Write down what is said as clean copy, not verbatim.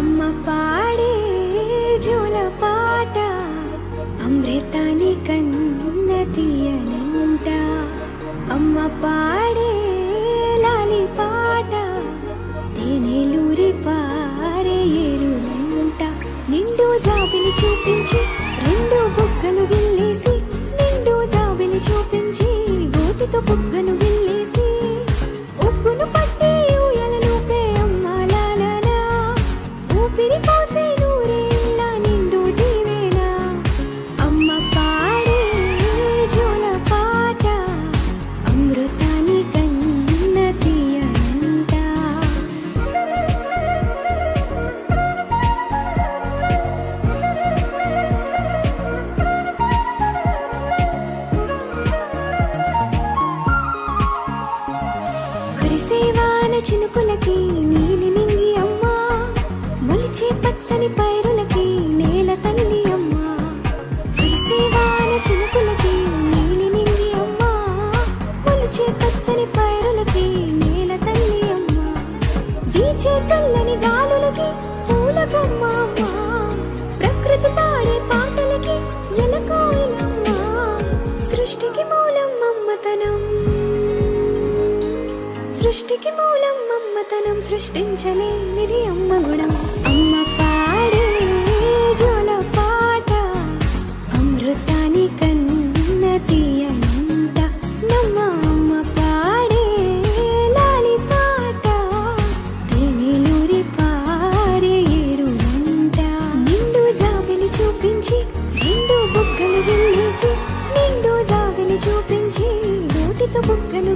అమ్మ పాడే జోల పాట అమృతాని కన్న తీయనంట. అమ్మ పాడే లాలి పాట తేనెలూరి పారే ఏరులంట. నిండు జాబిలి చూపించి రెండు బుగ్గలు గిల్లేసి, నిండు జాబిలి చూపించి గోటితో బుగ్గను గిల్లేసి, ఉగ్గును పట్టి ఊయలలోపే అమ్మ లాలనా, ఊపిరి పోసే నూరేళ్ళ నిండు దీవేనా. అమ్మ పాడే జోల పాట అమృతాని కన్న తీయనంట. కురిసేవాన చినుకులకి నీలి నింగి అమ్మ, మొలిచే పచ్చని పైరులకి నేల తల్లి అమ్మ. కురిసేవాన చినుకులకి నీలి నింగి అమ్మ, మొలిచే పచ్చని పైరులకి నేల తల్లి అమ్మ. వీచే చల్లని గాలులకి పూల బొమ్మ అమ్మ, ప్రకృతి పాడే పాటలకి ఎలకోయిలమ్మ. సృష్టికి మూలం అమ్మతనం, సృష్టికి మూలం అమ్మతనం, సృష్టించలేనిది అమ్మ గుణం. అమ్మ పాడే జోల పాట అమృతాని కన్న తీయనంట. నమ్మ అమ్మ పాడే లాలి పాట తేనెలూరి పారే ఏరులంట. నిండు జాబిలి చూపించి రెండు బుగ్గలు గిల్లేసి, నిండు జాబిలి చూపించి నోటితో బుగ్గను